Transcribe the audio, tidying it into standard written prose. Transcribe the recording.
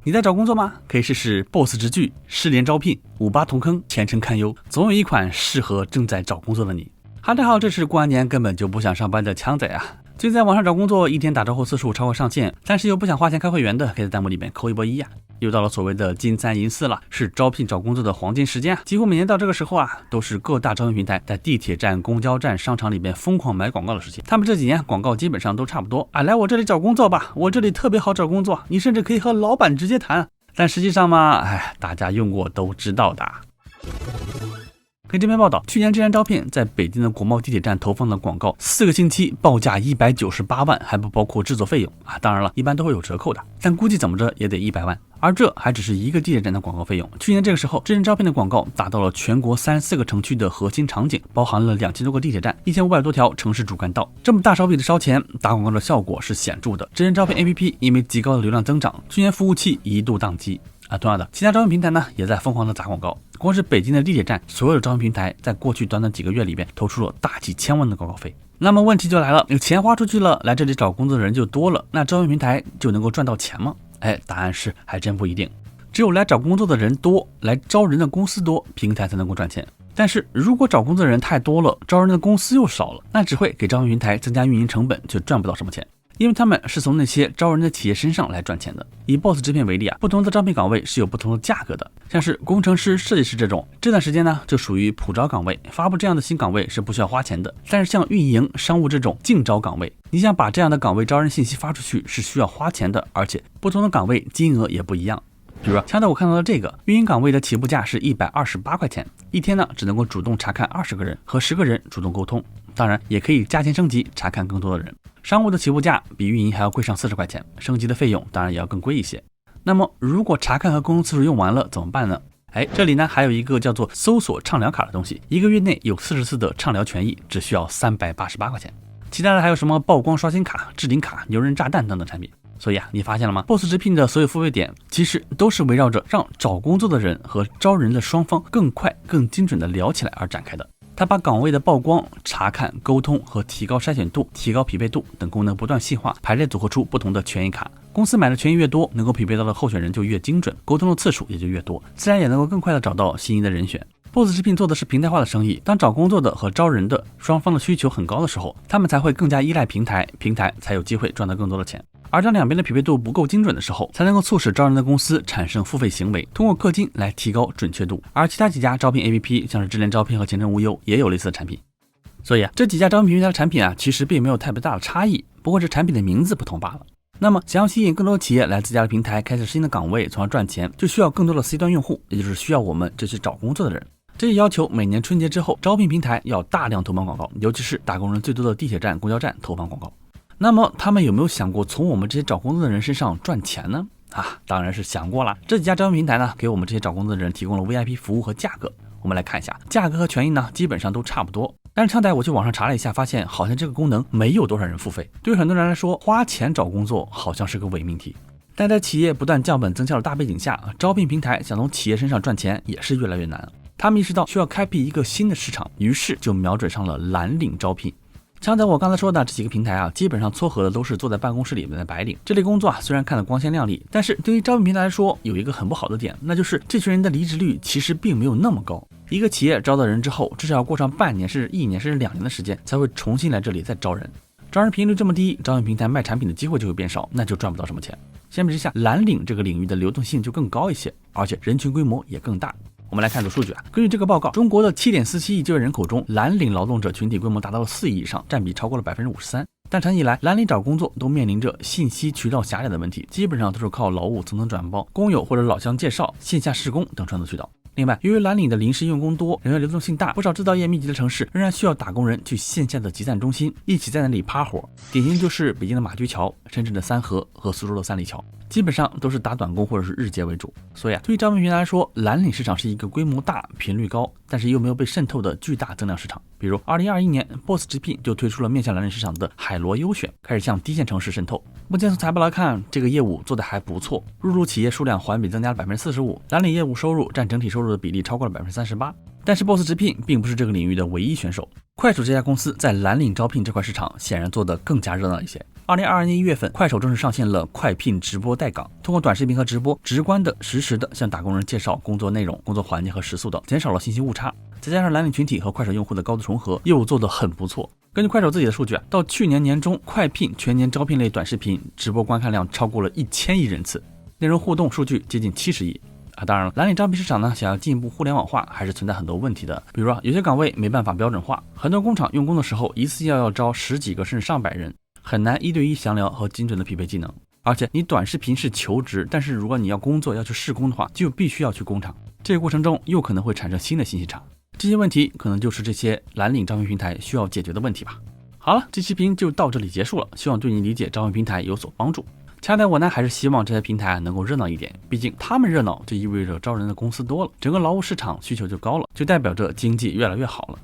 你在找工作吗？可以试试 Boss 直剧、失联招聘、58同坑、前程堪忧，总有一款适合正在找工作的你。大家好，这是过完年根本就不想上班的强仔啊！最近在网上找工作，一天打招呼次数超过上线，但是又不想花钱开会员的，可以在弹幕里面扣一波1啊！又到了所谓的金3银4了，是招聘找工作的黄金时间啊！几乎每年到这个时候啊，都是各大招聘平台在地铁站、公交站、商场里边疯狂买广告的时期。他们这几年广告基本上都差不多啊，来我这里找工作吧，我这里特别好找工作，你甚至可以和老板直接谈。但实际上嘛，大家用过都知道的。根据这篇报道，去年智联招聘在北京的国贸地铁站投放的广告，4个星期报价198万，还不包括制作费用啊！当然了，一般都会有折扣的，但估计怎么着也得100万。而这还只是一个地铁站的广告费用。去年这个时候，智联招聘的广告打到了全国34个城区的核心场景，包含了2000多个地铁站、1500多条城市主干道。这么大手笔的烧钱，打广告的效果是显著的。智联招聘 APP 因为极高的流量增长，去年服务器一度宕机。同样的，其他招聘平台呢也在疯狂的砸广告。光是北京的地铁站，所有的招聘平台在过去短短几个月里边投出了大几千万的广告费。那么问题就来了，有钱花出去了，来这里找工作的人就多了，那招聘平台就能够赚到钱吗？答案是还真不一定。只有来找工作的人多，来招人的公司多，平台才能够赚钱。但是如果找工作的人太多了，招人的公司又少了，那只会给招聘平台增加运营成本，却赚不到什么钱。因为他们是从那些招人的企业身上来赚钱的。以 Boss 直聘为例啊，不同的招聘岗位是有不同的价格的，像是工程师、设计师这种，这段时间呢就属于普招岗位，发布这样的新岗位是不需要花钱的。但是像运营、商务这种竞招岗位，你想把这样的岗位招人信息发出去是需要花钱的，而且不同的岗位金额也不一样。比如说，现在我看到的这个运营岗位的起步价是128块钱，一天呢只能够主动查看20个人，和10个人主动沟通，当然也可以价钱升级查看更多的人。商务的起步价比运营还要贵上40块钱，升级的费用当然也要更贵一些。那么如果查看和沟通次数用完了怎么办呢？这里呢还有一个叫做搜索畅聊卡的东西，一个月内有40次的畅聊权益，只需要388块钱。其他的还有什么曝光刷新卡、置顶卡、牛人炸弹等等产品。所以你发现了吗？ Boss 直聘的所有付费点其实都是围绕着让找工作的人和招人的双方更快、更精准的聊起来而展开的。他把岗位的曝光、查看、沟通和提高筛选度、提高匹配度等功能不断细化，排列组合出不同的权益卡。公司买的权益越多，能够匹配到的候选人就越精准，沟通的次数也就越多，自然也能够更快的找到心仪的人选。Boss 直聘做的是平台化的生意，当找工作的和招人的双方的需求很高的时候，他们才会更加依赖平台，平台才有机会赚到更多的钱。而当两边的匹配度不够精准的时候，才能够促使招人的公司产生付费行为，通过氪金来提高准确度。而其他几家招聘 APP 像是智联招聘和前程无忧也有类似的产品。所以这几家招聘平台的产品其实并没有特别大的差异，不过这产品的名字不同罢了。那么想要吸引更多的企业来自家的平台开设新的岗位，从而赚钱，就需要更多的 C 端用户，也就是需要我们这些找工作的人。这也要求每年春节之后，招聘平台要大量投放广告，尤其是打工人最多的地铁站、公交站投放广告。那么他们有没有想过从我们这些找工作的人身上赚钱呢？当然是想过了。这几家招聘平台呢，给我们这些找工作的人提供了 VIP 服务和价格。我们来看一下，价格和权益呢，基本上都差不多。但是强仔我去网上查了一下，发现好像这个功能没有多少人付费。对于很多人来说，花钱找工作好像是个伪命题。但在企业不断降本增效的大背景下，招聘平台想从企业身上赚钱也是越来越难。他们意识到需要开辟一个新的市场，于是就瞄准上了蓝领招聘。像在我刚才说的这几个平台基本上撮合的都是坐在办公室里面的白领。这类工作虽然看得光鲜亮丽，但是对于招聘平台来说有一个很不好的点，那就是这群人的离职率其实并没有那么高。一个企业招到人之后，至少要过上半年甚至1年甚至2年的时间才会重新来这里再招人。招人频率这么低，招聘平台卖产品的机会就会变少，那就赚不到什么钱。相比之下，蓝领这个领域的流动性就更高一些，而且人群规模也更大。我们来看组数据根据这个报告，中国的 7.47 亿就业人口中，蓝领劳动者群体规模达到了4亿以上，占比超过了 53%。但长期以来，蓝领找工作都面临着信息渠道狭窄的问题，基本上都是靠劳务层层转包、工友或者老乡介绍、线下试工等传统渠道。另外，由于蓝领的临时用工多，人员流动性大，不少制造业密集的城市仍然需要打工人去线下的集散中心一起在那里趴活，典型就是北京的马驹桥、深圳的三河和苏州的三里桥，基本上都是打短工或者是日结为主。所以对于招聘平台来说，蓝领市场是一个规模大、频率高，但是又没有被渗透的巨大增量市场。比如2021年 Boss 直聘就推出了面向蓝领市场的海螺优选，开始向低线城市渗透。目前从财报来看，这个业务做得还不错，入驻企业数量环比增加了 45%， 蓝领业务收入占整体收入的比例超过了 38%。但是 Boss 直聘并不是这个领域的唯一选手，快手这家公司在蓝领招聘这块市场显然做得更加热闹一些。2022年1月份，快手正式上线了快聘直播带岗，通过短视频和直播，直观的、实时的向打工人介绍工作内容、工作环境和时速等，减少了信息误差。再加上蓝领群体和快手用户的高度重合，又做得很不错。根据快手自己的数据到去年年中，快聘全年招聘类短视频直播观看量超过了1000亿人次，内容互动数据接近70亿。当然了，蓝领招聘市场呢，想要进一步互联网化，还是存在很多问题的。比如有些岗位没办法标准化，很多工厂用工的时候，一次要招10几个甚至上百人，很难1对1详聊和精准的匹配技能。而且你短视频是求职，但是如果你要工作要去试工的话，就必须要去工厂，这个过程中又可能会产生新的信息差。这些问题可能就是这些蓝领招聘平台需要解决的问题吧。好了，这期评就到这里结束了，希望对你理解招聘平台有所帮助。恰在我呢，还是希望这些平台能够热闹一点，毕竟他们热闹，就意味着招人的公司多了，整个劳务市场需求就高了，就代表着经济越来越好了。